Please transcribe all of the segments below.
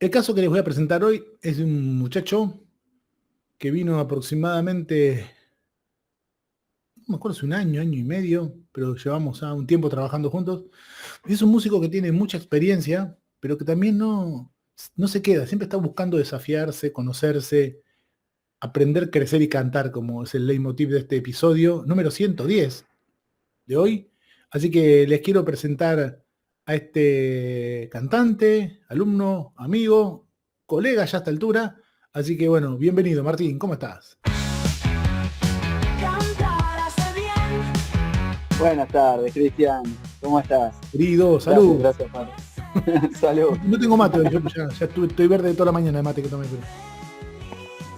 El caso que les voy a presentar hoy es de un muchacho que vino aproximadamente, no me acuerdo si un año, año y medio, pero llevamos ya un tiempo trabajando juntos. Es un músico que tiene mucha experiencia, pero que también no se queda, siempre está buscando desafiarse, conocerse, aprender, crecer y cantar, como es el leitmotiv de este episodio número 110 de hoy. Así que les quiero presentar a este cantante, alumno, amigo, colega ya a esta altura. Así que bueno, bienvenido Martín, ¿cómo estás? Buenas tardes, Cristian. ¿Cómo estás? Querido, Gracias, salud. gracias, Pablo. Salud. No tengo mate hoy, yo ya estoy verde toda la mañana de mate que tomé. Pero...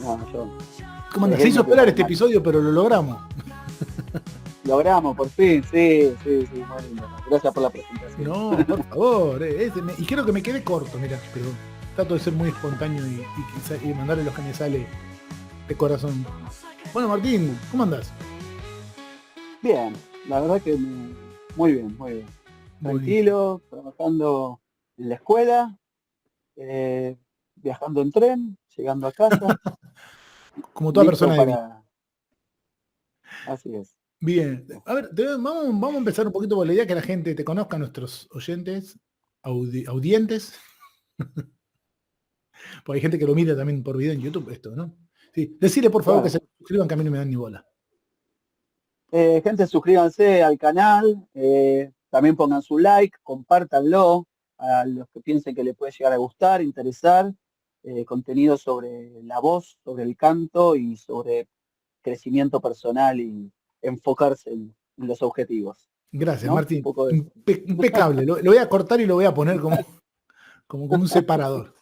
No, yo ¿Cómo andás? Se él hizo me esperar preparó este mal. episodio, pero lo logramos. Logramos, por fin, sí, muy lindo. Gracias por la presentación. No, por favor. Y creo que me quedé corto, mira, pero trato de ser muy espontáneo y mandarle lo que me sale de corazón. Bueno, Martín, ¿cómo andás? Bien, la verdad que muy bien, muy bien. Buenísimo. Tranquilo, trabajando en la escuela, viajando en tren, llegando a casa, Como toda listo persona de bien. para... Así es. Bien. A ver, vamos a empezar un poquito por la idea que la gente te conozca, nuestros oyentes, audientes, porque hay gente que lo mira también por video en YouTube, esto, ¿no? Sí. Decirle por favor que Claro. se suscriban, que a mí no me dan ni bola. Gente, suscríbanse al canal, también pongan su like, compártanlo a los que piensen que le puede llegar a gustar, interesar, contenido sobre la voz, sobre el canto y sobre crecimiento personal y enfocarse en los objetivos, Gracias, ¿no? Un Martín. poco de eso. Impecable. Lo voy a cortar y lo voy a poner como un separador.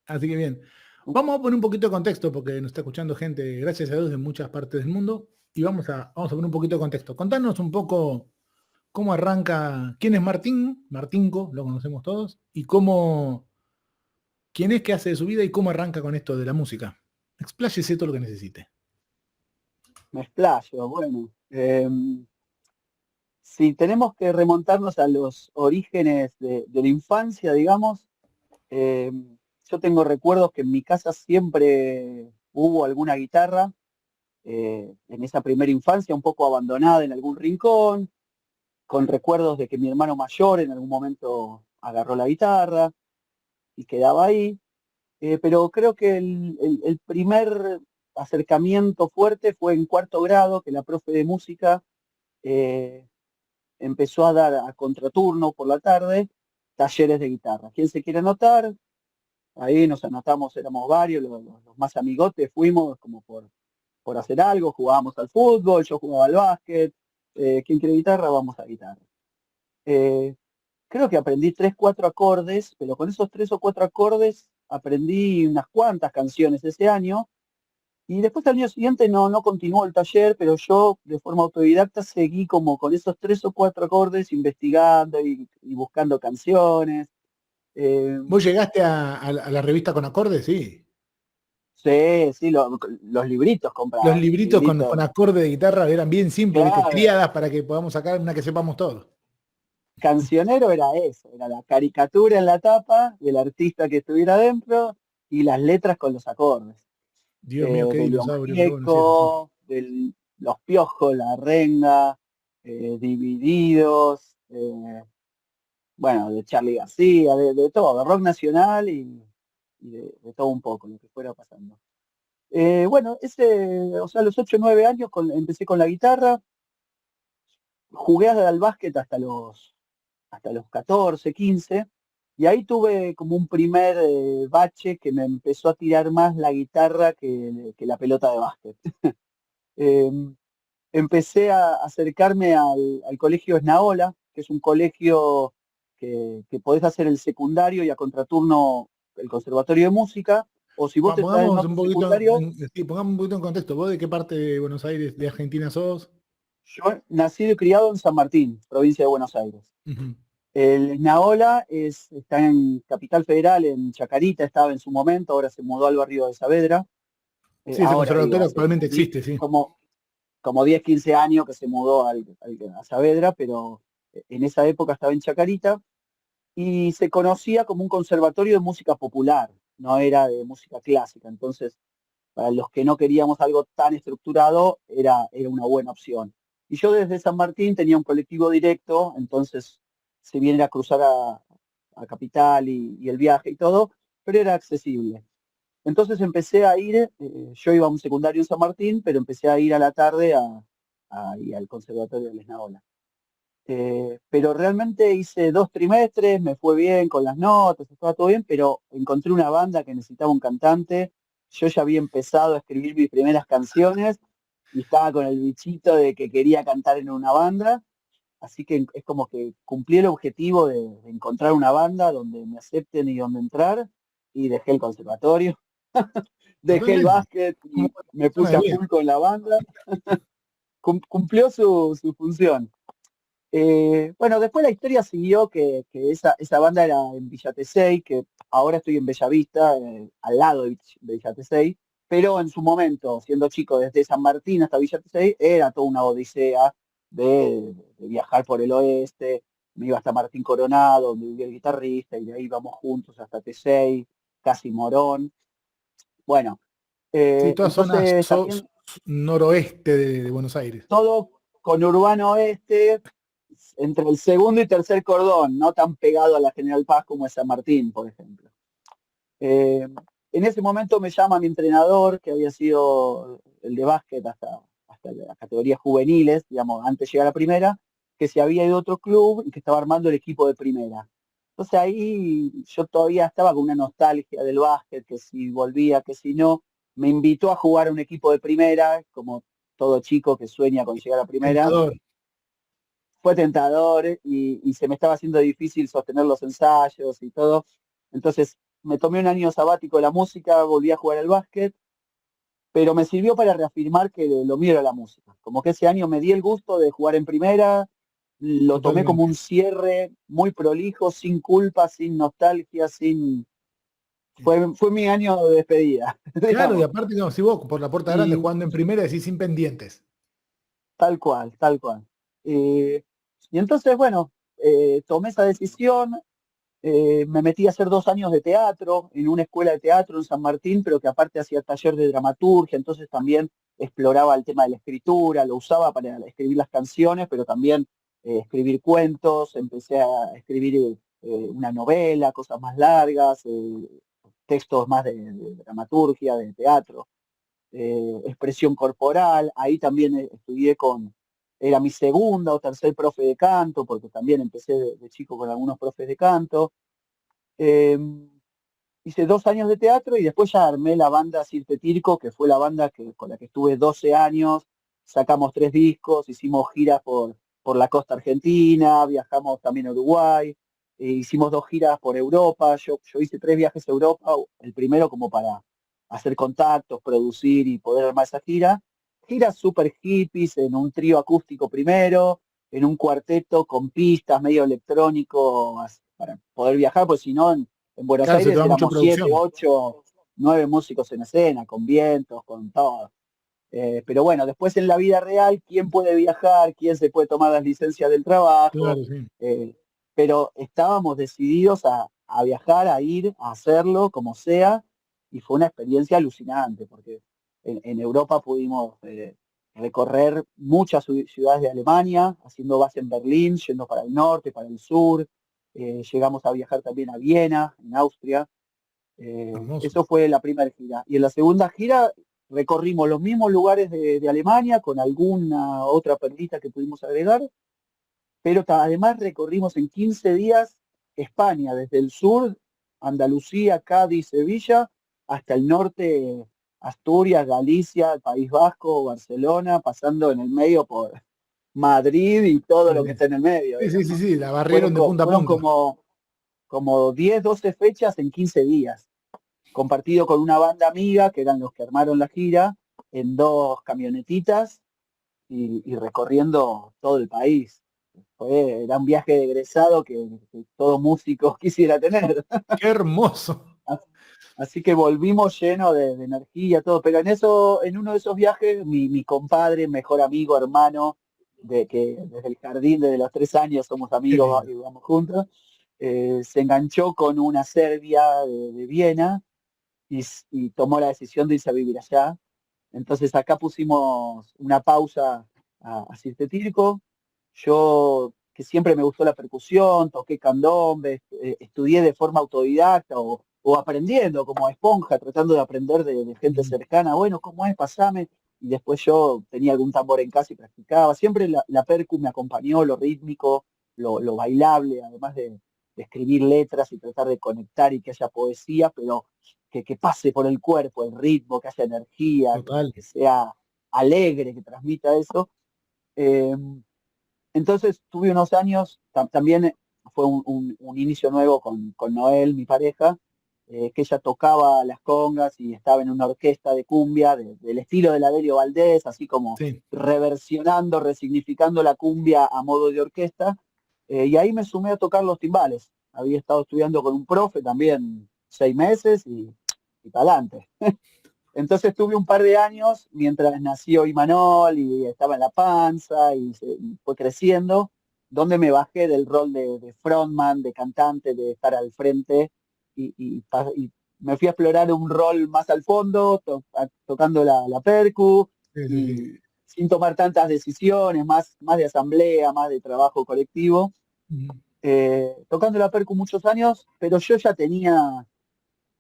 Así que bien. Vamos a poner un poquito de contexto porque nos está escuchando gente, gracias a Dios, de muchas partes del mundo. Y vamos a poner un poquito de contexto. Contanos un poco cómo arranca, quién es Martín, Martinco, lo conocemos todos, y quién es, qué hace de su vida y cómo arranca con esto de la música. Expláyese todo lo que necesite. Me explayo, bueno. Si tenemos que remontarnos a los orígenes de la infancia, digamos, Eh, yo tengo recuerdos que en mi casa siempre hubo alguna guitarra, en esa primera infancia, un poco abandonada en algún rincón, con recuerdos de que mi hermano mayor en algún momento agarró la guitarra y quedaba ahí. Pero creo que el primer acercamiento fuerte fue en cuarto grado, que la profe de música eh, empezó a dar a contraturno por la tarde talleres de guitarra. ¿Quién se quiere anotar? Ahí nos anotamos, éramos varios, los más amigotes, fuimos como por hacer algo, jugábamos al fútbol, yo jugaba al básquet, ¿quién quiere guitarra? Vamos a guitarra. Eh, Creo que aprendí tres, cuatro acordes, pero con esos tres o cuatro acordes aprendí unas cuantas canciones ese año, y después al año siguiente no continuó el taller, pero yo de forma autodidacta seguí como con esos tres o cuatro acordes investigando y buscando canciones. Eh, ¿Vos llegaste a la revista con acordes? Sí. Sí, sí, los libritos Los compraba, libritos con libritos, acorde de guitarra eran bien simples, ¿viste? claro. Tríadas para que podamos sacar una que sepamos todos. Cancionero era eso, era la caricatura en la tapa del artista que estuviera dentro y las letras con los acordes. Dios mío, qué De León dinosaurio, pero bueno, sí es así. Gieco, de Los Piojos, La Renga, Divididos, bueno, de Charly García, de todo, de rock nacional y de todo un poco, lo que fuera pasando. Bueno, o sea, a los 8 o 9 años empecé con la guitarra, jugué al básquet hasta los 14, 15, y ahí tuve como un primer bache que me empezó a tirar más la guitarra que la pelota de básquet. Eh, Empecé a acercarme al colegio Esnaola, que es un colegio que podés hacer el secundario y a contraturno el conservatorio de música, o si vos te estás en Pongamos un otro poquito, secundario. sí, pongamos un poquito en contexto. ¿Vos de qué parte de Buenos Aires, de Argentina sos? Yo nacido y criado en San Martín, provincia de Buenos Aires. Ujú. El Esnaola está en Capital Federal, en Chacarita estaba en su momento, ahora se mudó al barrio de Saavedra. Sí, ese Ahora digo, conservatorio hace actualmente existe, sí. como 10 15 años que se mudó a Saavedra, pero en esa época estaba en Chacarita. y se conocía como un conservatorio de música popular, no era de música clásica. Entonces, para los que no queríamos algo tan estructurado, era una buena opción. Y yo desde San Martín tenía un colectivo directo, entonces, si bien era cruzar a Capital y el viaje y todo, pero era accesible. Entonces empecé a ir, yo iba a un secundario en San Martín, pero empecé a ir a la tarde y al Conservatorio de Lesnaola. Pero realmente hice 2 trimestres, me fue bien con las notas, estaba todo bien, pero encontré una banda que necesitaba un cantante. Yo ya había empezado a escribir mis primeras canciones y estaba con el bichito de que quería cantar en una banda. Así que es como que cumplí el objetivo de encontrar una banda donde me acepten y donde entrar, y dejé el conservatorio, dejé el Totalmente. básquet Como y una me persona puse de a bien. full con la banda. Cumplió su función. Bueno, después la historia siguió que esa banda era en Villa Tesey, que ahora estoy en Bellavista, al lado de Villa Tesey, pero en su momento, siendo chico desde San Martín hasta Villa Tesey, era toda una odisea de viajar por el oeste. Me iba hasta Martín Coronado, donde vivía el guitarrista, y de ahí íbamos juntos hasta Tesey, casi Morón. Bueno, Sí, toda zona entonces también noroeste de Buenos Aires. todo con Urbano Oeste, entre el segundo y tercer cordón, no tan pegado a la General Paz como es San Martín, por ejemplo. Eh, en ese momento me llama mi entrenador, que había sido el de básquet hasta las categorías juveniles, digamos, antes de llegar a primera, que se había ido a otro club y que estaba armando el equipo de primera. Entonces ahí yo todavía estaba con una nostalgia del básquet, que si volvía, que si no. Me invitó a jugar a un equipo de primera, como todo chico que sueña con llegar a primera. Tentador. Fue tentador, y se me estaba haciendo difícil sostener los ensayos y todo. Entonces me tomé un año sabático de la música, volví a jugar al básquet, pero me sirvió para reafirmar que lo mío era la música. Como que ese año me di el gusto de jugar en primera, lo tomé como un Totalmente. cierre muy prolijo, sin culpa, sin nostalgia, sin... Fue mi año de despedida, Claro, y digamos. aparte, no, si vos por la puerta grande Y jugando en primera, decís sin pendientes. tal cual, tal cual. Eh, y entonces, bueno, tomé esa decisión. Me metí a hacer 2 años de teatro en una escuela de teatro en San Martín, pero que aparte hacía taller de dramaturgia, entonces también exploraba el tema de la escritura, lo usaba para escribir las canciones, pero también escribir cuentos. Empecé a escribir una novela, cosas más largas, textos más de dramaturgia, de teatro, expresión corporal. Ahí también estudié era mi segunda o tercer profe de canto, porque también empecé de chico con algunos profes de canto. Eh, Hice 2 años de teatro y después ya armé la banda Circe Tirco, que fue la banda con la que estuve 12 años. Sacamos 3 discos, hicimos giras por la costa argentina, viajamos también a Uruguay, hicimos 2 giras por Europa. Yo hice 3 viajes a Europa, el primero como para hacer contactos, producir y poder armar esa gira. Giras super hippies, en un trío acústico primero, en un cuarteto con pistas, medio electrónico, para poder viajar, pues si no, en Buenos Claro, se te Aires va mucha éramos 7, producción. 8, 9 músicos en escena, con vientos, con todo. Pero bueno, después en la vida real, ¿quién puede viajar? ¿Quién se puede tomar las licencias del trabajo? Claro, sí. Eh, pero estábamos decididos a viajar, a ir, a hacerlo como sea, y fue una experiencia alucinante, porque en Europa pudimos recorrer muchas ciudades de Alemania, haciendo base en Berlín, yendo para el norte, para el sur. Llegamos a viajar también a Viena, en Austria. Hermoso. Eso fue la primera gira. Y en la segunda gira recorrimos los mismos lugares de Alemania, con alguna otra perlita que pudimos agregar, pero además recorrimos en 15 días España, desde el sur, Andalucía, Cádiz, Sevilla, hasta el norte, Asturias, Galicia, el País Vasco, Barcelona, pasando en el medio por Madrid y todo lo que está en el medio, Sí, sí, sí, digamos. sí, la Fueron, barrieron de co- punta a fueron punta. como 10, 12 fechas en 15 días, compartido con una banda amiga, que eran los que armaron la gira, en 2 camionetitas, y recorriendo todo el país. Era un viaje de egresado que todo músico quisiera tener. Qué hermoso. Así que volvimos llenos de energía, todo. Pero en uno de esos viajes, mi compadre, mejor amigo, hermano, que desde el jardín, desde los 3 años somos Qué amigos lindo. y vamos juntos. se enganchó con una serbia de Viena y tomó la decisión de irse a vivir allá. Entonces acá pusimos una pausa a Circe Tirco. Yo, que siempre me gustó la percusión, toqué candombe, estudié de forma autodidacta o aprendiendo como esponja, tratando de aprender de gente Ujú. cercana. Bueno, ¿cómo es? Pasame. Y después yo tenía algún tambor en casa y practicaba. Siempre la percu me acompañó, lo rítmico, lo bailable, además de escribir letras y tratar de conectar y que haya poesía, pero que pase por el cuerpo, el ritmo, que haya energía, Total. que sea alegre, que transmita eso. Eh, entonces tuve unos años, también fue un inicio nuevo con Noel, mi pareja, que ella tocaba las congas y estaba en una orquesta de cumbia del estilo de la Delio Valdés, así como Sí. reversionando, resignificando la cumbia a modo de orquesta. Y ahí me sumé a tocar los timbales. Había estado estudiando con un profe también 6 meses y para adelante. Entonces tuve un par de años mientras nació Imanol y estaba en la panza y fue creciendo, donde me bajé del rol de frontman, de cantante, de estar al frente y me fui a explorar un rol más al fondo, tocando la percu Sí, sí, sí. y sin tomar tantas decisiones, más de asamblea, más de trabajo colectivo. Ujú. Tocando la percu muchos años, pero yo ya tenía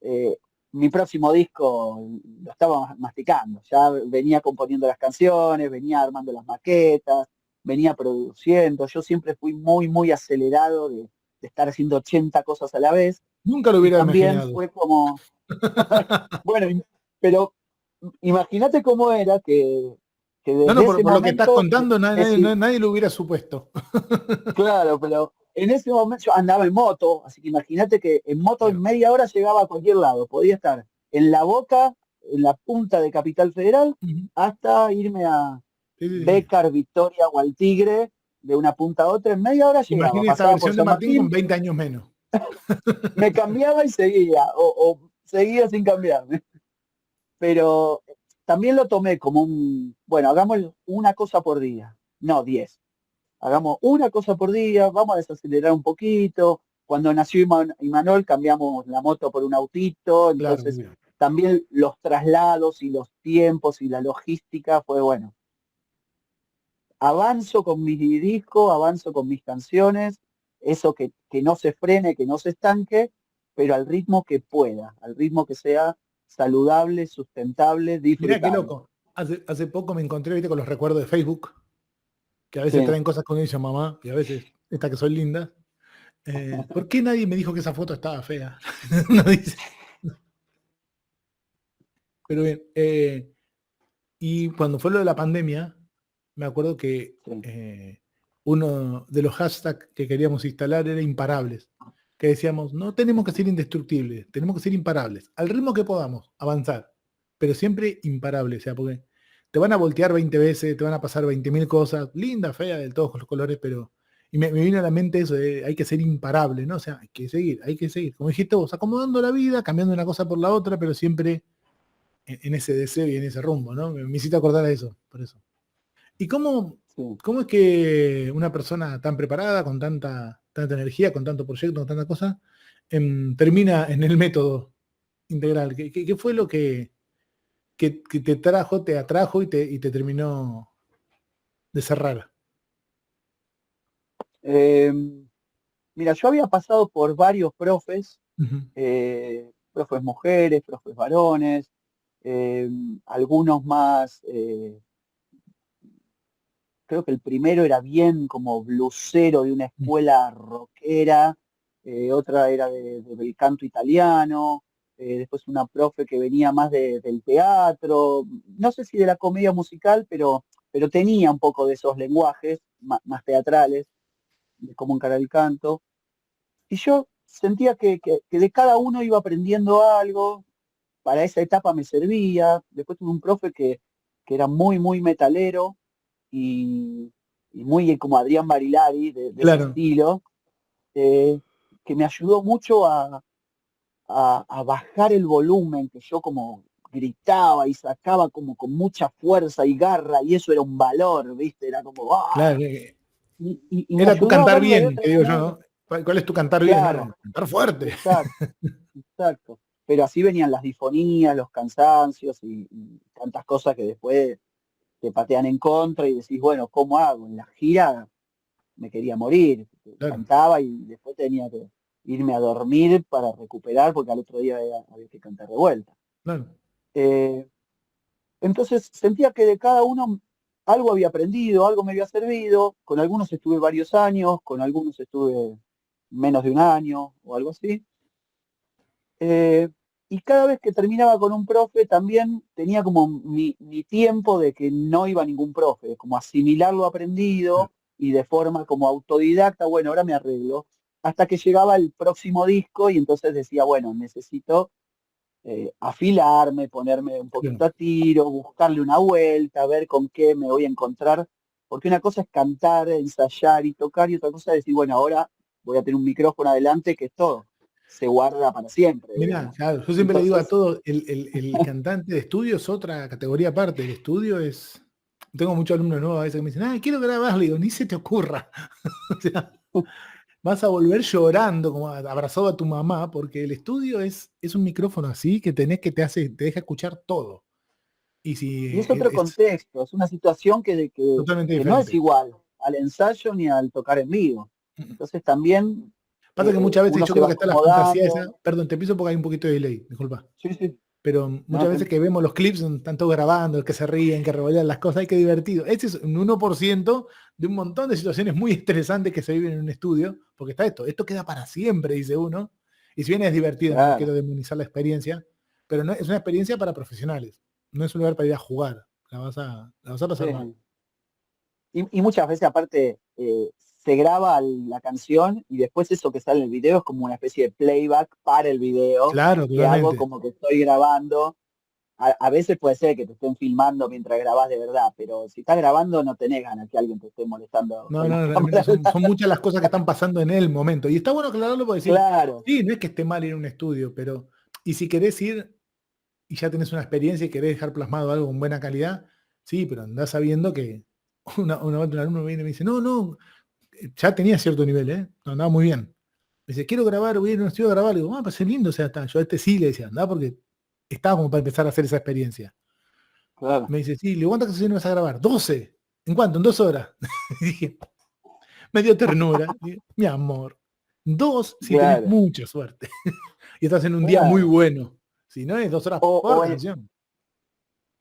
eh, mi próximo disco, lo estaba masticando, ya venía componiendo las canciones, venía armando las maquetas, venía produciendo, yo siempre fui muy, muy acelerado de estar haciendo 80 cosas a la vez Nunca lo y hubiera también imaginado. fue como, bueno, pero imagínate cómo era que No, no, desde ese por lo que estás momento contando, decidí. nadie lo hubiera supuesto. Claro, pero en ese momento yo andaba en moto, así que imagínate que en moto en Claro. media hora llegaba a cualquier lado. Podía estar en La Boca, en la punta de Capital Federal, Ujú. hasta irme a Sí, sí, sí. Bécar, Victoria o al Tigre, de una punta a otra. En media hora llegaba, Imagine esta pasaba por versión de San Martín con Martín, 20 años menos. me cambiaba y seguía, o seguía sin cambiarme. Pero también lo tomé como bueno, hagamos una cosa por día, no 10. Hagamos una cosa por día, vamos a desacelerar un poquito. Cuando nació Imanol cambiamos la moto por un autito, Claro, entonces obvio. también los traslados y los tiempos y la logística fue bueno. Avanzo con mi disco, avanzo con mis canciones, eso que no se frene, que no se estanque, pero al ritmo que pueda, al ritmo que sea saludable, sustentable, Mirá qué disfrutable. loco. Hace poco me encontré, viste, con los recuerdos de Facebook, que a veces Sí. traen cosas con dice mamá, y a veces esta que son lindas. ¿Por qué nadie me dijo que esa foto estaba fea? Uno dice. Pero bien, y cuando fue lo de la pandemia, me acuerdo que Sí. uno de los hashtags que queríamos instalar era imparables. Que decíamos, no tenemos que ser indestructibles, tenemos que ser imparables, al ritmo que podamos, avanzar, pero siempre imparables, o sea, porque te van a voltear 20 veces, te van a pasar 20.000 cosas, linda, fea, de todos los colores, pero... Y me vino a la mente eso de hay que ser imparable, ¿no? O sea, hay que seguir, hay que seguir. Como dijiste vos, acomodando la vida, cambiando una cosa por la otra, pero siempre en ese deseo y en ese rumbo, ¿no? Me hiciste acordar a eso, por eso. ¿Y Sí. cómo es que una persona tan preparada, con tanta energía, con tanto proyecto, con tanta cosa, termina en el método integral? ¿Qué fue lo que te trajo, te atrajo y te terminó de cerrar? Eh, Mira, yo había pasado por varios profes, Ujú. profes mujeres, profes varones, eh, algunos más, creo que el primero era bien como blusero de una escuela rockera, otra era del canto italiano, después una profe que venía más del teatro, no sé si de la comedia musical, pero tenía un poco de esos lenguajes más teatrales, de cómo encarar el canto. Y yo sentía que de cada uno iba aprendiendo algo, para esa etapa me servía. Después tuve un profe que era muy, muy metalero y muy como Adrián Barilari, de ese Claro, estilo, eh, que me ayudó mucho a bajar el volumen, que yo como gritaba y sacaba como con mucha fuerza y garra, y eso era un valor, ¿viste? Era como, ¡ah! claro. Y me Era tu ayudó a cantar verlo de bien, otra que digo yo, manera. ¿no? ¿Cuál es tu cantar bien? Claro, No, cantar fuerte. exacto, exacto. Pero así venían las disfonías, los cansancios y tantas cosas que después te patean en contra y decís, bueno, ¿cómo hago? En la gira me quería morir, Claro, cantaba y después tenía que irme a dormir para recuperar porque al otro día había que cantar de vuelta. claro. Eh, entonces sentía que de cada uno algo había aprendido, algo me había servido, con algunos estuve varios años, con algunos estuve menos de un año o algo así. Eh, y cada vez que terminaba con un profe también tenía como mi tiempo de que no iba ningún profe, como asimilar lo Claro. aprendido y de forma como autodidacta, bueno, ahora me arreglo, hasta que llegaba el próximo disco y entonces decía, bueno, necesito afilarme, ponerme un Claro. poquito a tiro, buscarle una vuelta, ver con qué me voy a encontrar, porque una cosa es cantar, ensayar y tocar y otra cosa es decir, bueno, ahora voy a tener un micrófono adelante que esto se guarda para siempre, Mirá, digamos. claro, yo siempre le digo a Entonces, todos, el cantante de estudio es otra categoría aparte. El estudio es. Tengo muchos alumnos nuevos a veces que me dicen, quiero grabar, le digo, ni se te ocurra. O sea, vas a volver llorando, como abrazado a tu mamá, porque el estudio es un micrófono así que tenés que te deja escuchar todo. Y si y es otro es contexto, es una situación totalmente que no es diferente. igual al ensayo ni al tocar en vivo. Entonces también Pasa que muchas veces uno yo se creo va que está la fantasía esa, acomodando. perdón, te pienso porque hay un poquito de delay, disculpa. Sí, sí, Pero no, muchas veces que vemos los clips donde están todos grabando, que se ríen, que revolean las cosas, hay que divertido. Ese es un 1% de un montón de situaciones muy estresantes que se viven en un estudio, porque está esto queda para siempre, dice uno. Y si bien es divertido, no claro. quiero demonizar la experiencia, pero no, es una experiencia para profesionales, no es un lugar para ir a jugar, la vas a pasar mal. Sí. Y muchas veces aparte se graba la canción y después eso que sale en el video es como una especie de playback para el video Claro, que hago totalmente. como que estoy grabando. A veces puede ser que te estén filmando mientras grabás de verdad, pero si estás grabando no tenés ganas que alguien te esté molestando No, con la no, realmente cámara. son muchas las cosas que están pasando en el momento. Y está bueno aclararlo por decir, Claro, sí, no es que esté mal ir a un estudio, pero, y si querés ir y ya tenés una experiencia y querés dejar plasmado algo con buena calidad, sí, pero andás sabiendo que una vez un alumno viene y me dice, no, no, ya tenía cierto nivel, no, andaba muy bien. Me dice, quiero grabar, voy a ir a un estudio a grabar. Le digo, pues es lindo, o sea, está. Yo a este sí le decía, andá porque estaba como para empezar a hacer esa experiencia. claro, Me dice, sí, le digo, ¿cuántas canciones vas a grabar? 12. ¿En cuánto? En 2 horas. Y dije, me dio ternura. Dije, mi amor, dos si tenés claro, mucha suerte. Y estás en un día muy claro. bueno. Si no es 2 horas O, por o canción.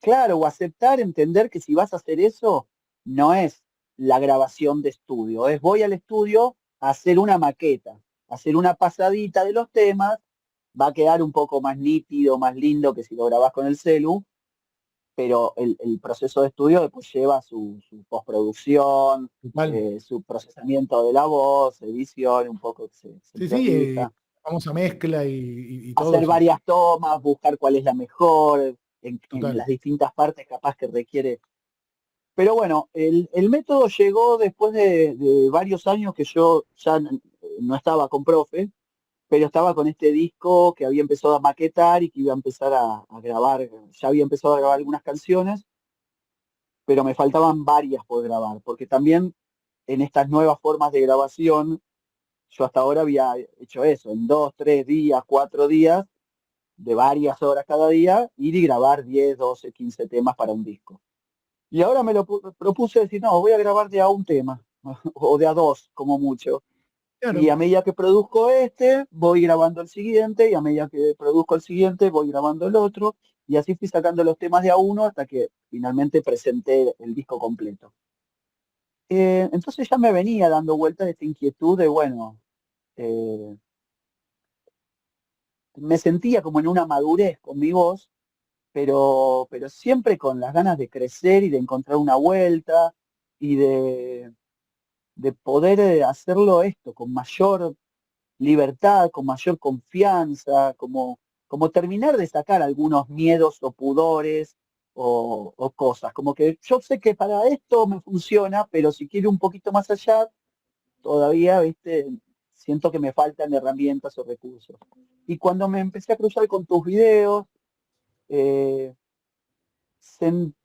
claro, o aceptar, entender que si vas a hacer eso, no es la grabación de estudio, es voy al estudio a hacer una maqueta, a hacer una pasadita de los temas, va a quedar un poco más nítido, más lindo que si lo grabás con el celu, pero el proceso de estudio después lleva su postproducción, Total. su procesamiento de la voz, edición, un poco que se Sí, sí, prioriza, famosa mezcla y todo hacer eso. varias tomas, buscar cuál es la mejor en Total. las distintas partes capaz que requiere. Pero bueno, el método llegó después de varios años que yo ya no estaba con profe, pero estaba con este disco que había empezado a maquetar y que iba a empezar a grabar, ya había empezado a grabar algunas canciones, pero me faltaban varias por grabar, porque también en estas nuevas formas de grabación, yo hasta ahora había hecho eso, en 2, 3 días, 4 días, de varias horas cada día, ir y grabar 10, 12, 15 temas para un disco. Y ahora me lo propuse decir, no, voy a grabar de a un tema, o de a dos, como mucho. Y Claro. a medida que produzco este, voy grabando el siguiente, y a medida que produzco el siguiente, voy grabando el otro, y así fui sacando los temas de a uno hasta que finalmente presenté el disco completo. Entonces ya me venía dando vueltas esta inquietud de, bueno, eh, me sentía como en una madurez con mi voz, pero siempre con las ganas de crecer y de encontrar una vuelta y de poder hacerlo esto con mayor libertad, con mayor confianza, como terminar de sacar algunos miedos o pudores o cosas. Como que yo sé que para esto me funciona, pero si quiero un poquito más allá, todavía, viste, siento que me faltan herramientas o recursos. Y cuando me empecé a cruzar con tus videos, eh,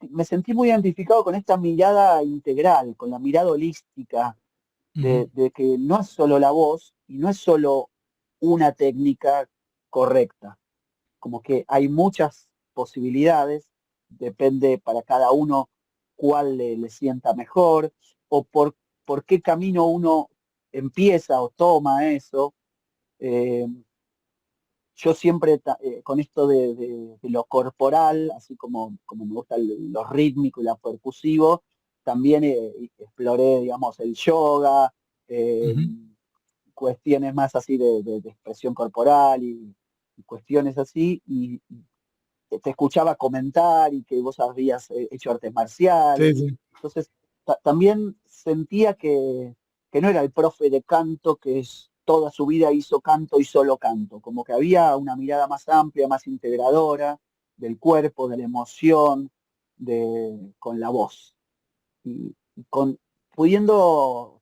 me sentí muy identificado con esta mirada integral, con la mirada holística, Ujú, de que no es solo la voz y no es solo una técnica correcta, como que hay muchas posibilidades, depende para cada uno cuál le sienta mejor o por qué camino uno empieza o toma eso. Eh, yo siempre con esto de lo corporal, así como me gusta lo rítmico y lo percusivo, también exploré, digamos, el yoga, eh, ujú. cuestiones más así de expresión corporal y cuestiones así, y te escuchaba comentar y que vos habías hecho artes Sí, marciales. sí. Entonces, también sentía que no era el profe de canto que toda su vida hizo canto y solo canto, como que había una mirada más amplia, más integradora del cuerpo, de la emoción, con la voz. Y pudiendo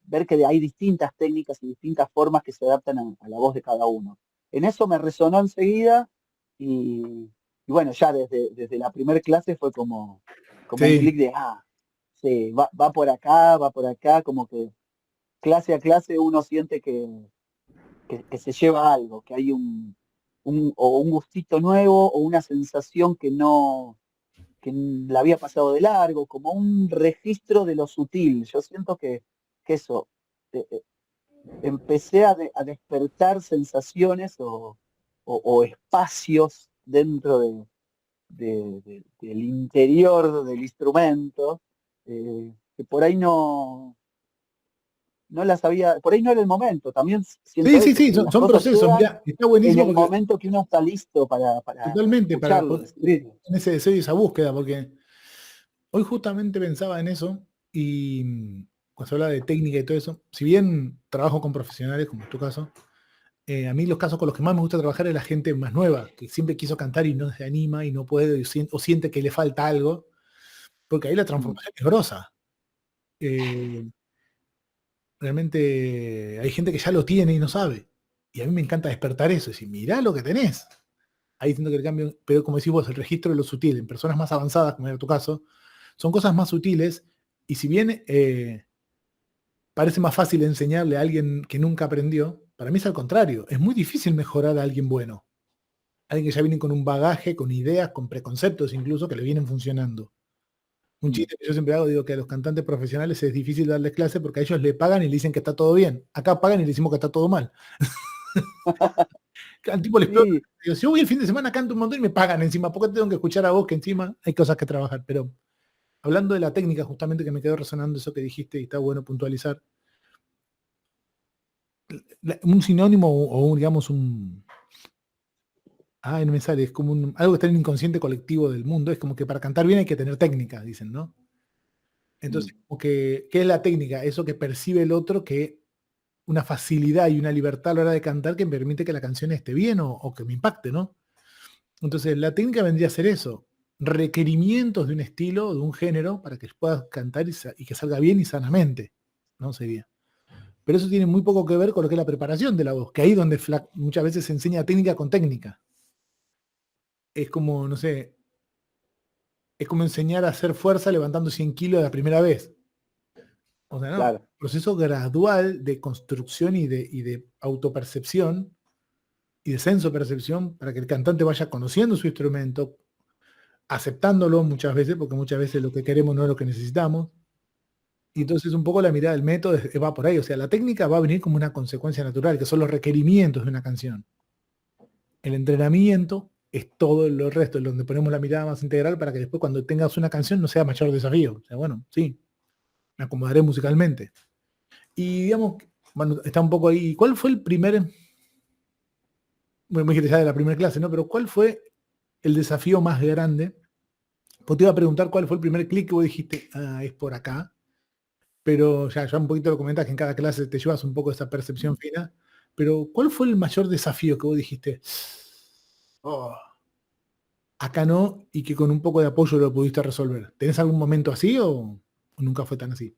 ver que hay distintas técnicas y distintas formas que se adaptan a la voz de cada uno. En eso me resonó enseguida y bueno, ya desde la primera clase fue como un Sí, clic de, sí, va por acá, como que clase a clase uno siente que se lleva algo, que hay o un gustito nuevo o una sensación que la había pasado de largo, como un registro de lo sutil. Yo siento que eso, eh, eh, empecé a despertar sensaciones o espacios dentro del interior del instrumento, que por ahí no las había, por ahí no era el momento. También siento sí, sí, eso, sí, que son, las son cosas procesos. llegan Mirá, está en buenísimo el porque momento que uno está listo para totalmente escucharlo, escribirlo. en ese deseo y esa búsqueda, porque hoy justamente pensaba en eso y cuando se habla de técnica y todo eso, si bien trabajo con profesionales, como es tu caso, a mí los casos con los que más me gusta trabajar es la gente más nueva, que siempre quiso cantar y no se anima y no puede o siente que le falta algo, porque ahí la Mm. transformación es grosa. Eh, realmente hay gente que ya lo tiene y no sabe. Y a mí me encanta despertar eso, decir, mirá lo que tenés. Ahí siento que el cambio, pero como decís vos, el registro de lo sutil, en personas más avanzadas, como era tu caso, son cosas más sutiles, y si bien parece más fácil enseñarle a alguien que nunca aprendió, para mí es al contrario, es muy difícil mejorar a alguien bueno, alguien que ya viene con un bagaje, con ideas, con preconceptos incluso, que le vienen funcionando. Un Mm. chiste que yo siempre hago, digo que a los cantantes profesionales es difícil darles clase porque a ellos le pagan y le dicen que está todo bien. Acá pagan y le decimos que está todo mal. Al tipo les explota. Sí, Digo, si yo voy el fin de semana, canto un montón y me pagan encima. ¿Por qué tengo que escuchar a vos que encima hay cosas que trabajar? Pero hablando de la técnica, justamente que me quedó resonando eso que dijiste y está bueno puntualizar, un sinónimo digamos no me sale, es como algo que está en el inconsciente colectivo del mundo, es como que para cantar bien hay que tener técnica, dicen, ¿no? mm, Entonces, como que, ¿qué es la técnica? Eso que percibe el otro, que una facilidad y una libertad a la hora de cantar que permite que la canción esté bien o que me impacte, ¿no? Entonces, la técnica vendría a ser eso, requerimientos de un estilo, de un género, para que puedas cantar y que salga bien y sanamente, ¿no? Sería. Pero eso tiene muy poco que ver con lo que es la preparación de la voz, que ahí es donde muchas veces se enseña técnica con técnica. Es como, no sé, es como enseñar a hacer fuerza levantando 100 kilos la primera vez. O sea, no, claro. proceso gradual de construcción y de autopercepción y de senso-percepción para que el cantante vaya conociendo su instrumento, aceptándolo muchas veces, porque muchas veces lo que queremos no es lo que necesitamos. Y entonces un poco la mirada del método va por ahí. O sea, la técnica va a venir como una consecuencia natural, que son los requerimientos de una canción. El entrenamiento es todo lo resto, en donde ponemos la mirada más integral para que después cuando tengas una canción no sea mayor desafío. O sea, bueno, sí, me acomodaré musicalmente. Y digamos, bueno, está un poco ahí. ¿Cuál fue el primer, bueno, me dijiste ya de la primera clase, ¿no? Pero ¿cuál fue el desafío más grande? Pues te iba a preguntar cuál fue el primer clic que vos dijiste, es por acá, pero ya un poquito lo comentas que en cada clase te llevas un poco esa percepción fina, pero ¿cuál fue el mayor desafío que vos dijiste? "Oh, acá no", y que con un poco de apoyo lo pudiste resolver. ¿Tenés algún momento así o nunca fue tan así?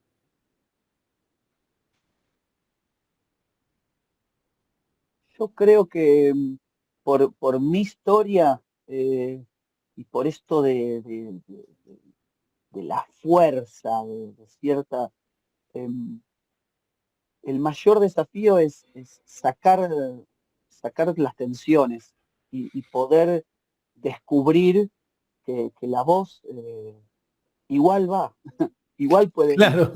Yo creo que por mi historia y por esto de la fuerza, de cierta... em, el mayor desafío es sacar las tensiones y poder descubrir que la voz igual va, igual puede ir. Claro,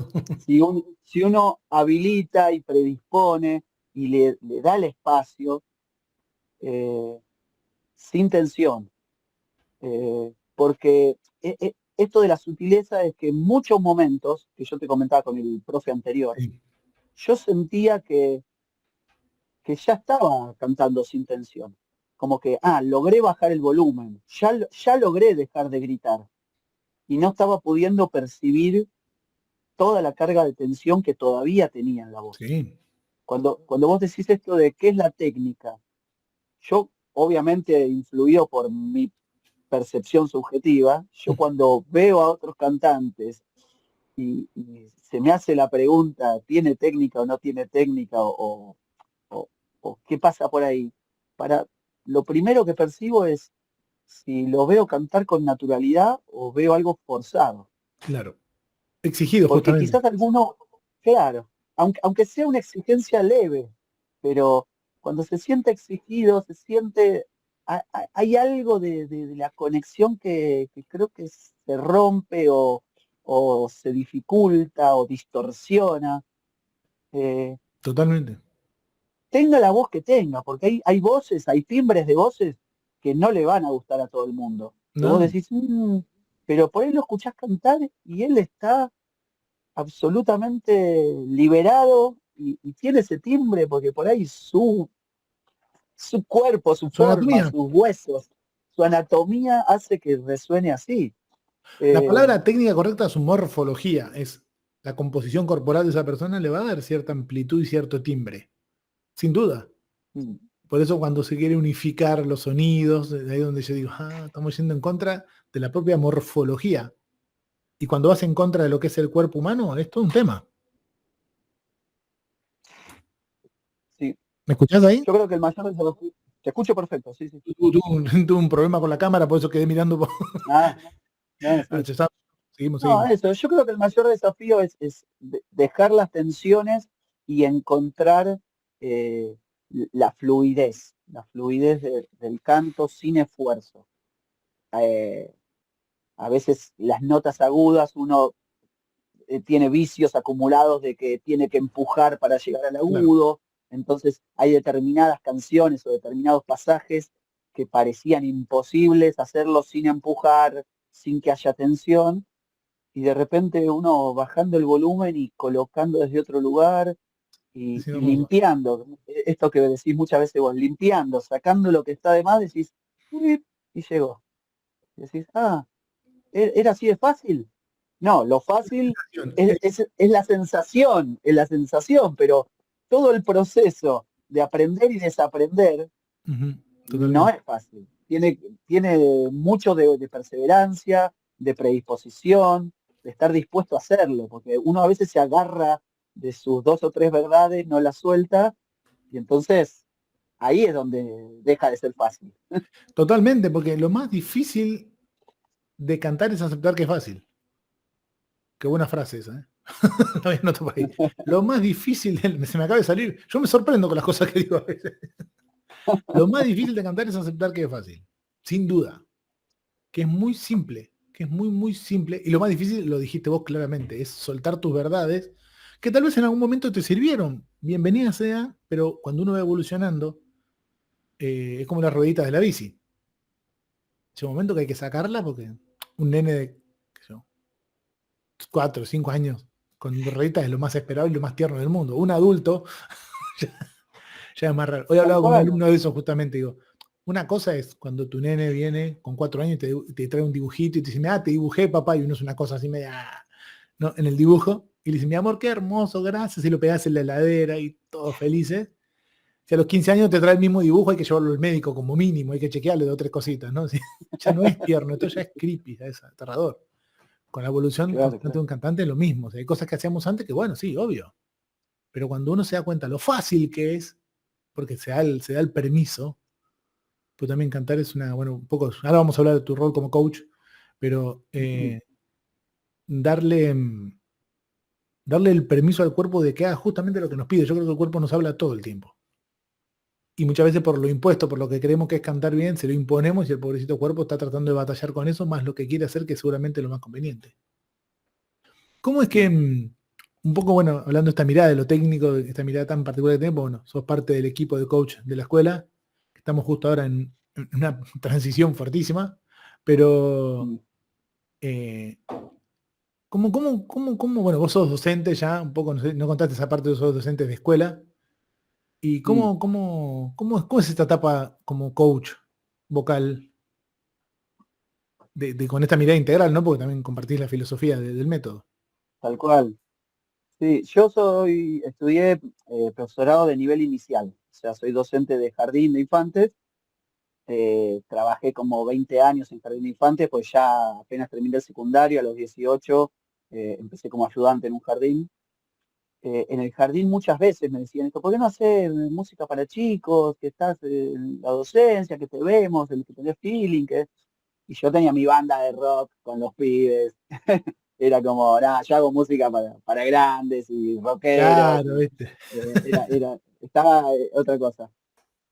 Si uno habilita y predispone y le da el espacio, eh, sin tensión, porque esto de la sutileza es que en muchos momentos, que yo te comentaba con el profe anterior, sí, yo sentía que ya estaba cantando sin tensión. Como que, logré bajar el volumen, ya logré dejar de gritar y no estaba pudiendo percibir toda la carga de tensión que todavía tenía en la voz. sí, Cuando vos decís esto de qué es la técnica, yo obviamente influido por mi percepción subjetiva, yo cuando veo a otros cantantes y se me hace la pregunta, ¿tiene técnica o no tiene técnica? O, o qué pasa por ahí. Lo primero que percibo es si lo veo cantar con naturalidad o veo algo forzado. claro. Exigido Porque justamente. quizás alguno, claro, aunque sea una exigencia leve, pero cuando se siente exigido, se siente, hay algo de la conexión que creo que se rompe o se dificulta o distorsiona. Eh, Totalmente. tenga la voz que tenga, porque hay voces, hay timbres de voces que no le van a gustar a todo el mundo. Que vos No, decís, pero por ahí lo escuchás cantar y él está absolutamente liberado y tiene ese timbre porque por ahí su cuerpo, su su forma, anatomía. sus huesos, su anatomía hace que resuene así. La Eh, palabra técnica correcta es su morfología, es la composición corporal de esa persona le va a dar cierta amplitud y cierto timbre, sin duda. mm, Por eso cuando se quiere unificar los sonidos, de ahí donde yo digo, estamos yendo en contra de la propia morfología. Y cuando vas en contra de lo que es el cuerpo humano, es todo un tema. sí, ¿Me escuchás ahí? yo creo que el mayor desafío, te escucho perfecto, sí, sí. Tuve un problema con la cámara, por eso quedé mirando. Ah, no, Ah, sí. seguimos, No, seguimos. eso, yo creo que el mayor desafío es dejar las tensiones y encontrar eh, la fluidez del canto sin esfuerzo. Eh, a veces las notas agudas uno tiene vicios acumulados de que tiene que empujar para llegar al Claro. agudo, entonces hay determinadas canciones o determinados pasajes que parecían imposibles hacerlos sin empujar, sin que haya tensión, y de repente uno bajando el volumen y colocando desde otro lugar Es y hermoso. limpiando, esto que decís muchas veces vos, limpiando, sacando lo que está de más, decís, "Uip", y llegó. Y decís, ¿era así de fácil? No, lo fácil es la sensación, pero todo el proceso de aprender y desaprender Ujú, no totalmente. es fácil. Tiene mucho de perseverancia, de predisposición, de estar dispuesto a hacerlo, porque uno a veces se agarra de sus dos o tres verdades, no las suelta, y entonces ahí es donde deja de ser fácil. Totalmente, porque lo más difícil de cantar es aceptar que es fácil. Qué buena frase esa, ¿eh? La voy a anotar por ahí. Lo más difícil, se me acaba de salir. Yo me sorprendo con las cosas que digo a veces. Lo más difícil de cantar es aceptar que es fácil. Sin duda. Que es muy simple. Que es muy, muy simple. Y lo más difícil, lo dijiste vos claramente, es soltar tus verdades, que tal vez en algún momento te sirvieron. Bienvenida sea, pero cuando uno va evolucionando, es como las rueditas de la bici. Llega un momento que hay que sacarla porque un nene de qué sé yo, 4 o 5 años con rueditas es lo más esperado y lo más tierno del mundo. Un adulto ya, ya es más raro. Hoy Tal hablaba con un cual. alumno de eso justamente, digo, una cosa es cuando tu nene viene con 4 años y te trae un dibujito y te dice, te dibujé papá, y uno es una cosa así media, ¿no? En el dibujo, y le dice, mi amor, qué hermoso, gracias, y lo pegás en la heladera y todos felices. Si a los 15 años te trae el mismo dibujo, hay que llevarlo al médico como mínimo, hay que chequearle 2 o 3 cositas, ¿no? Ya no es tierno, esto ya es creepy, ya es aterrador. Con la evolución Claro, constante de claro. un cantante es lo mismo. O sea, hay cosas que hacíamos antes que, bueno, sí, obvio. Pero cuando uno se da cuenta lo fácil que es, porque se da el permiso, pues también cantar es una, bueno, un poco, ahora vamos a hablar de tu rol como coach, pero darle darle el permiso al cuerpo de que haga justamente lo que nos pide. Yo creo que el cuerpo nos habla todo el tiempo. Y muchas veces por lo impuesto, por lo que creemos que es cantar bien, se lo imponemos y el pobrecito cuerpo está tratando de batallar con eso, más lo que quiere hacer, que seguramente es lo más conveniente. ¿Cómo es que, un poco, bueno, hablando de esta mirada, de lo técnico, de esta mirada tan particular que tenemos, bueno, sos parte del equipo de coach de la escuela, estamos justo ahora en una transición fuertísima, pero Mm, eh, bueno, vos sos docente ya, un poco, no sé, no contaste esa parte de sos docente de escuela, y mm. cómo es esta etapa como coach vocal, con esta mirada integral, ¿no? Porque también compartís la filosofía del método. Tal cual. Sí, estudié profesorado de nivel inicial, o sea, soy docente de jardín de infantes. Trabajé como 20 años en jardín de infantes, pues ya apenas terminé el secundario, a los 18 empecé como ayudante en un jardín. En el jardín muchas veces me decían esto, ¿por qué no hacer música para chicos? Que estás en la docencia, que te vemos, el que tenés feeling, que... Y yo tenía mi banda de rock con los pibes. Era como, nada, yo hago música para grandes y rockeros. Claro, ¿viste? Estaba otra cosa.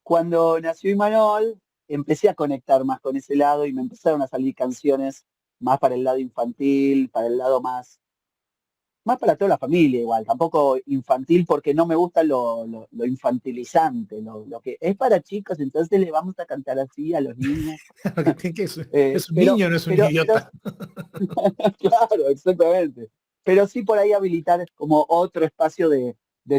Cuando nació Imanol, empecé a conectar más con ese lado y me empezaron a salir canciones más para el lado infantil, para el lado más para toda la familia igual, tampoco infantil porque no me gusta lo infantilizante, lo que es para chicos, entonces le vamos a cantar así a los niños. Porque tiene que es un Pero, niño, no es un pero idiota. claro, exactamente. Pero sí por ahí habilitar como otro espacio de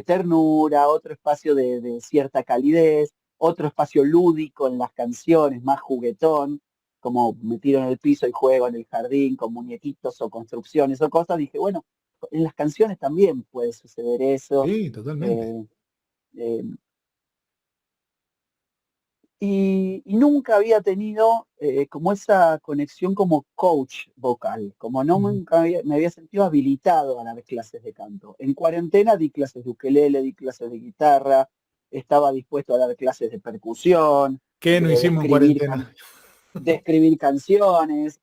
ternura, otro espacio de cierta calidez, otro espacio lúdico en las canciones, más juguetón, como me tiro en el piso y juego en el jardín con muñequitos o construcciones o cosas. Dije, bueno, en las canciones también puede suceder eso. Sí, totalmente. eh, eh, y nunca había tenido como esa conexión como coach vocal, como no Ujú. nunca me había sentido habilitado a dar clases de canto. En cuarentena di clases de ukelele, di clases de guitarra, estaba dispuesto a dar clases de percusión, ¿Qué no hicimos en cuarentena? de escribir canciones,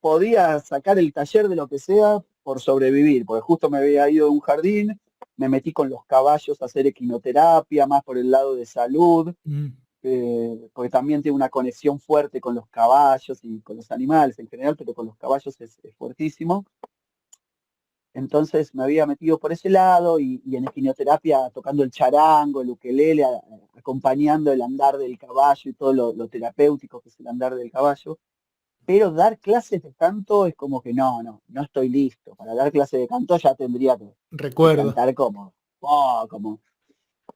podía sacar el taller de lo que sea por sobrevivir, porque justo me había ido de un jardín, me metí con los caballos a hacer equinoterapia, más por el lado de salud, Mm. porque también tiene una conexión fuerte con los caballos y con los animales en general, pero con los caballos es fuertísimo. Entonces me había metido por ese lado y en equinoterapia tocando el charango, el ukelele, acompañando el andar del caballo y todo lo terapéutico que es el andar del caballo. Pero dar clases de canto es como que no estoy listo. Para dar clases de canto ya tendría que Recuerdo. cantar como.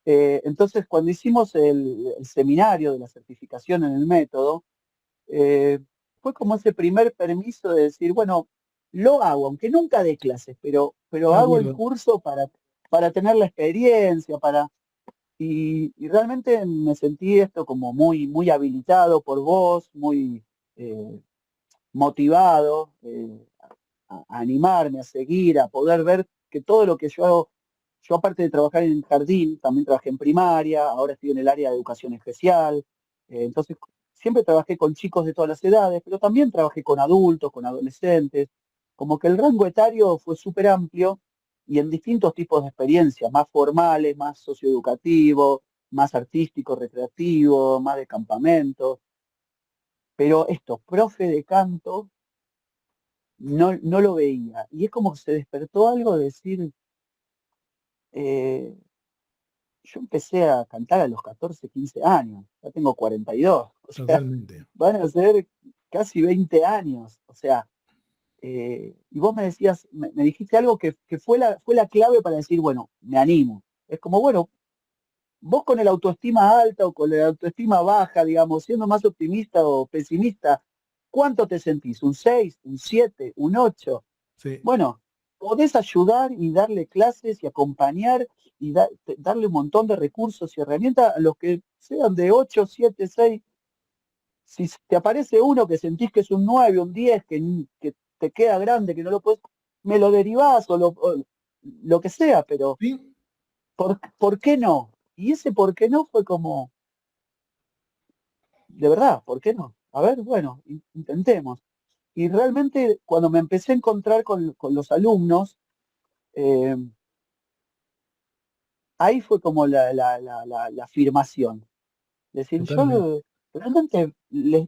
Entonces, cuando hicimos el seminario de la certificación en el método, eh, fue como ese primer permiso de decir, bueno, lo hago, aunque nunca dé clases, pero Me hago el acuerdo. curso para tener la experiencia, y realmente me sentí esto como muy habilitado por vos, muy motivado a animarme, a seguir, a poder ver que todo lo que yo hago, yo aparte de trabajar en jardín, también trabajé en primaria, ahora estoy en el área de educación especial, entonces siempre trabajé con chicos de todas las edades, pero también trabajé con adultos, con adolescentes, como que el rango etario fue súper amplio y en distintos tipos de experiencias, más formales, más socioeducativos, más artísticos, recreativos, más de campamentos, pero esto, profe de canto, no lo veía. Y es como que se despertó algo de decir, eh, yo empecé a cantar a los 14 15 años, ya tengo 42, o sea, Totalmente. van a ser casi 20 años, o sea, y vos me decías, me dijiste algo que fue la clave para decir, bueno, me animo. Es como, bueno, vos con el autoestima alta o con el autoestima baja, digamos, siendo más optimista o pesimista, ¿cuánto te sentís? ¿Un 6 un 7 un 8? Sí. Bueno, podés ayudar y darle clases y acompañar y darle un montón de recursos y herramientas a los que sean de 8 7 6. Si te aparece uno que sentís que es un 9 un 10 que te queda grande, que no lo puedes, me lo derivás o lo que sea, pero Sí. ¿por qué no? Y ese por qué no fue como, de verdad, ¿por qué no? A ver, bueno, intentemos. Y realmente cuando me empecé a encontrar con los alumnos, ahí fue como la afirmación. Es decir, Totalmente. yo realmente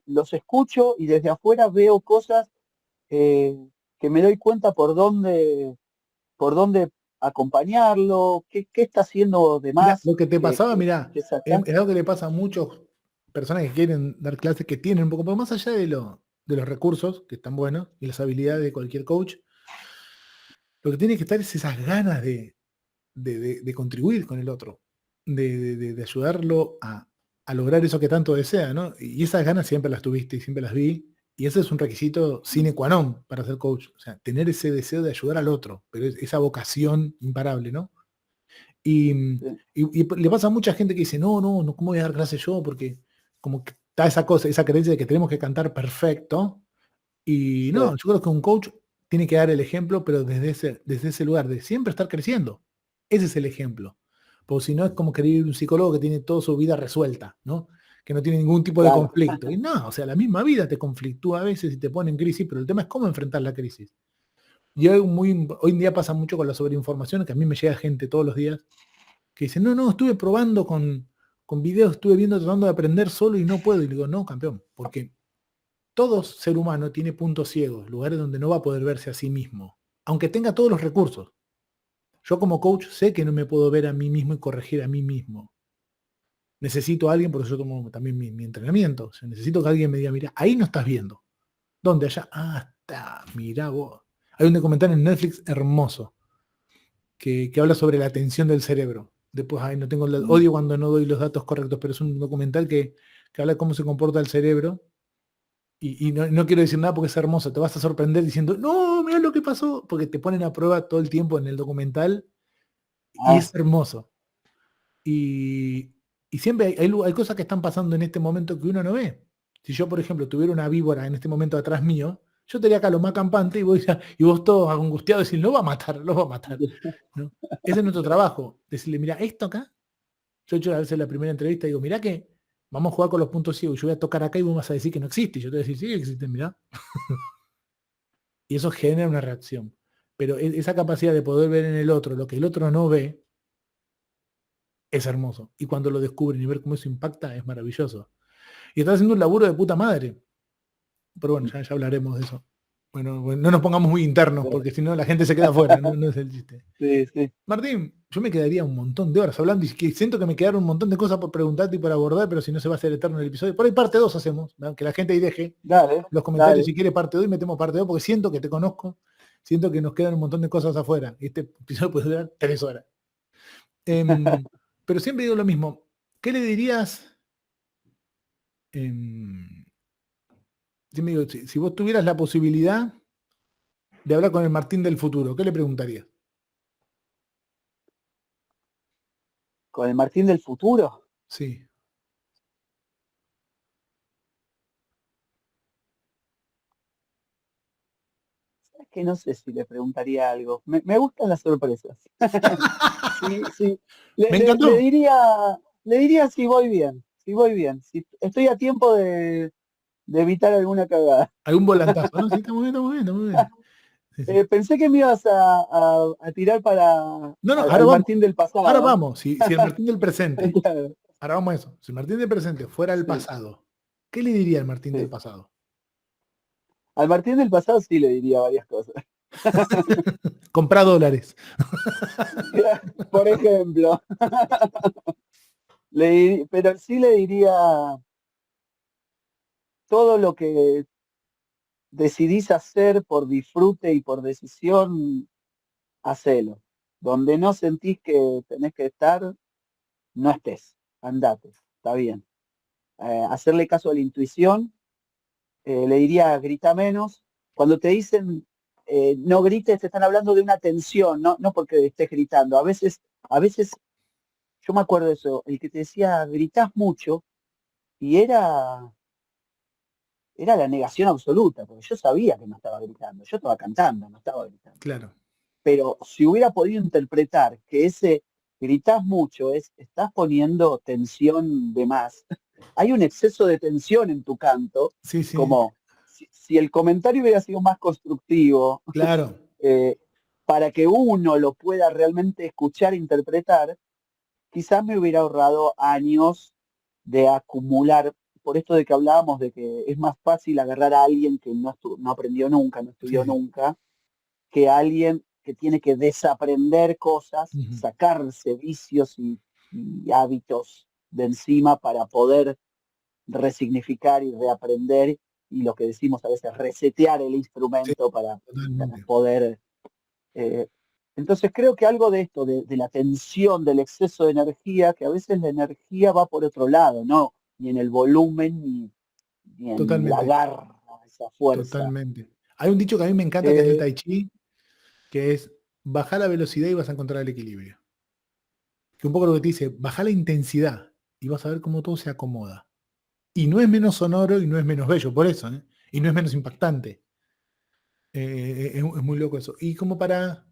los escucho y desde afuera veo cosas eh, que me doy cuenta por dónde acompañarlo, qué está haciendo de Mira, más, lo que te pasaba, mira, que sacar. es algo que le pasa a muchas personas que quieren dar clases, que tienen un poco, pero más allá de los recursos, que están buenos, y las habilidades de cualquier coach, lo que tiene que estar es esas ganas de contribuir con el otro, de ayudarlo a lograr eso que tanto desea, ¿no? Y esas ganas siempre las tuviste y siempre las vi, y ese es un requisito sine qua non para ser coach, o sea, tener ese deseo de ayudar al otro, pero esa vocación imparable, ¿no? Y, Sí, y le pasa a mucha gente que dice, no, ¿cómo voy a dar clase yo? Porque como que está esa cosa, esa creencia de que tenemos que cantar perfecto. Y no, sí, yo creo que un coach tiene que dar el ejemplo, pero desde ese lugar de siempre estar creciendo. Ese es el ejemplo. Porque si no es como querer ir a un psicólogo que tiene toda su vida resuelta, ¿no? Que no tiene ningún tipo de claro, conflicto. Y no, o sea, la misma vida te conflictúa a veces y te pone en crisis, pero el tema es cómo enfrentar la crisis. Y hoy en día pasa mucho con la sobreinformación, que a mí me llega gente todos los días que dice, no, estuve probando con videos, estuve viendo, tratando de aprender solo y no puedo. Y digo, no, campeón, porque todo ser humano tiene puntos ciegos, lugares donde no va a poder verse a sí mismo, aunque tenga todos los recursos. Yo como coach sé que no me puedo ver a mí mismo y corregir a mí mismo. Necesito a alguien, porque yo tomo también mi entrenamiento. O sea, necesito que alguien me diga, mira, ahí no estás viendo. ¿Dónde? Allá. Ah, está, mira vos. Hay un documental en Netflix hermoso que habla sobre la atención del cerebro. Después, ay, no tengo el mm, odio cuando no doy los datos correctos, pero es un documental que habla de cómo se comporta el cerebro. Y no quiero decir nada porque es hermoso, te vas a sorprender diciendo, no, mira lo que pasó, porque te ponen a prueba todo el tiempo en el documental y ah, es hermoso. Y, y siempre hay cosas que están pasando en este momento que uno no ve. Si yo, por ejemplo, tuviera una víbora en este momento atrás mío, yo estaría acá lo más campante y vos todos angustiados decir, lo va a matar, lo va a matar. ¿No? Ese es nuestro trabajo, decirle, mira, esto acá, yo he hecho a veces la primera entrevista y digo, mira que vamos a jugar con los puntos ciegos, yo voy a tocar acá y vos vas a decir que no existe, y yo te voy a decir, sí, existe, mira. Y eso genera una reacción. Pero esa capacidad de poder ver en el otro lo que el otro no ve es hermoso. Y cuando lo descubren y ver cómo eso impacta es maravilloso. Y está haciendo un laburo de puta madre. Pero bueno, ya hablaremos de eso. Bueno, no nos pongamos muy internos, porque si no la gente se queda afuera, no es el chiste. sí, sí, Martín, yo me quedaría un montón de horas hablando y que siento que me quedaron un montón de cosas por preguntarte y por abordar, pero si no se va a hacer eterno el episodio. Por ahí parte 2 hacemos, ¿no? Que la gente ahí deje dale, los comentarios dale. si quiere parte 2 y metemos parte 2 porque siento que te conozco, siento que nos quedan un montón de cosas afuera. Y este episodio puede durar 3 horas. Em, pero siempre digo lo mismo. ¿Qué le dirías? em, si vos tuvieras la posibilidad de hablar con el Martín del futuro, ¿qué le preguntarías? Con el Martín del futuro. Sí. Es que no sé si le preguntaría algo. Me gustan las sorpresas. Sí, sí. Me Le, le- le encantó. diría, le diría si voy bien, si voy bien, si estoy a tiempo de evitar alguna cagada. Algún volantazo, ¿no? Sí, está muy bien, está muy bien, está muy bien. Sí, sí. Pensé que me ibas a tirar No, ahora al vamos. Martín del Ahora pasado. vamos. Si el Martín del presente, Claro, ahora vamos a eso. Si el Martín del presente fuera el sí, pasado, ¿qué le diría al Martín del sí. pasado? Al Martín del pasado sí le diría varias cosas. Comprar dólares. Por ejemplo, pero sí le diría todo lo que decidís hacer por disfrute y por decisión, hacelo. Donde no sentís que tenés que estar, no estés. Andate, está bien. Hacerle caso a la intuición, le diría grita menos. Cuando te dicen no grites, te están hablando de una tensión, no porque estés gritando. A veces, yo me acuerdo de eso, el que te decía gritás mucho y era la negación absoluta, porque yo sabía que no estaba gritando, yo estaba cantando, no estaba gritando. Claro. Pero si hubiera podido interpretar que ese gritás mucho estás poniendo tensión de más, hay un exceso de tensión en tu canto, Sí, sí. como si el comentario hubiera sido más constructivo, Claro. eh, para que uno lo pueda realmente escuchar e interpretar, quizás me hubiera ahorrado años de acumular, por esto de que hablábamos de que es más fácil agarrar a alguien que no aprendió nunca, no estudió Sí. nunca, que a alguien que tiene que desaprender cosas, Ujú. sacarse vicios y hábitos de encima para poder resignificar y reaprender y lo que decimos a veces, resetear el Sí, instrumento para totalmente. poder. eh, entonces creo que algo de esto, de la tensión, del exceso de energía, que a veces la energía va por otro lado, no ni en el volumen ni en la Totalmente. garra, esa fuerza. Totalmente. Hay un dicho que a mí me encanta que es del Eh, Tai Chi, que es bajar la velocidad y vas a encontrar el equilibrio. Que un poco lo que te dice, baja la intensidad y vas a ver cómo todo se acomoda. Y no es menos sonoro y no es menos bello, por eso, ¿eh? Y no es menos impactante. Es muy loco eso. Y como para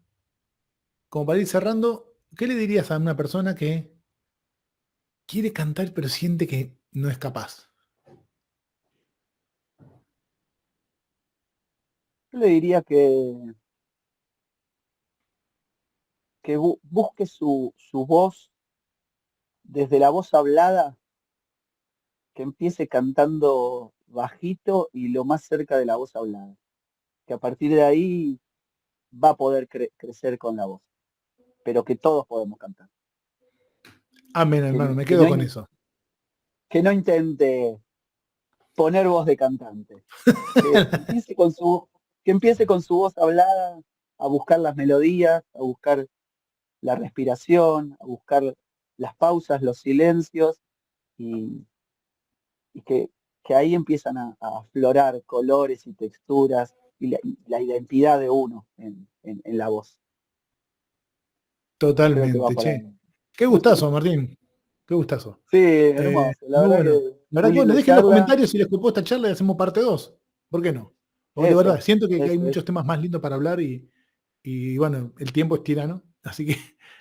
ir cerrando, ¿qué le dirías a una persona que quiere cantar pero siente que no es capaz? yo le diría que busque su voz desde la voz hablada, que empiece cantando bajito y lo más cerca de la voz hablada, que a partir de ahí va a poder crecer con la voz, pero que todos podemos cantar, Amén, que, hermano, me que quedo no, con eso. que no intente poner voz de cantante, que empiece que empiece con su voz hablada a buscar las melodías, a buscar la respiración, a buscar las pausas, los silencios y, y que ahí empiezan a aflorar colores y texturas y la identidad de uno en la voz. Yo creo que va Totalmente, por che. ahí. Qué gustazo, Martín. Qué gustazo. Sí, hermoso. La Muy verdad bueno. que La verdad muy que bueno, linda dejen en los charla. comentarios si les gustó esta charla y hacemos parte 2. ¿Por qué no? Porque de verdad, Eso, siento que hay eso. muchos temas más lindos para hablar y bueno, el tiempo es tirano, así que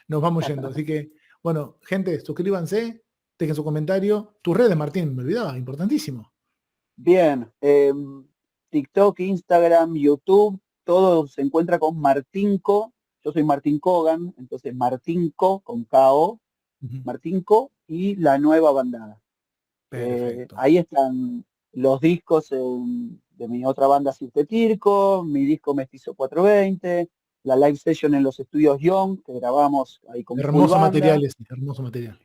nos vamos yendo. Así que, bueno, gente, suscríbanse, dejen su comentario. Tus redes, Martín, me olvidaba, importantísimo. Bien. TikTok, Instagram, YouTube, todo se encuentra con Martinco. Yo soy Martín Cogan, entonces Martinco con KO, Ujú. Martinco y la nueva bandada. Perfecto. Ahí están los discos de mi otra banda Sintetirco, mi disco Mestizo 420, la live session en los estudios Young, que grabamos ahí con full Hermoso banda, material ese, hermoso material.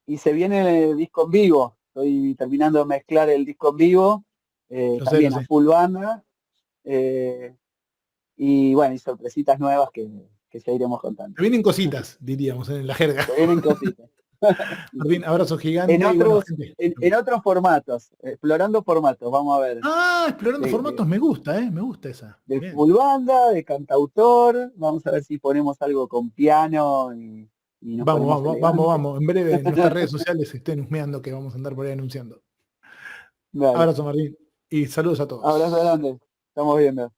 y se viene el disco en vivo. Estoy terminando de mezclar el disco en vivo, Lo también a sé. full banda, eh, y bueno, y sorpresitas nuevas que ya iremos contando. Se vienen cositas, diríamos, en la jerga. Se vienen cositas. Martín, abrazo En gigante y bueno, otros, gente. en otros formatos, explorando formatos, vamos a ver. Ah, explorando de, formatos, de- me gusta, me gusta esa. de Bien. full banda, de cantautor. Vamos a ver si ponemos algo con piano y nos Vamos, ponemos vamos, vamos, elegantes. vamos. En breve en nuestras redes sociales estén husmeando que vamos a andar por ahí anunciando. Dale, Abrazo, Martín. Y saludos a abrazo todos. grande. Estamos viendo.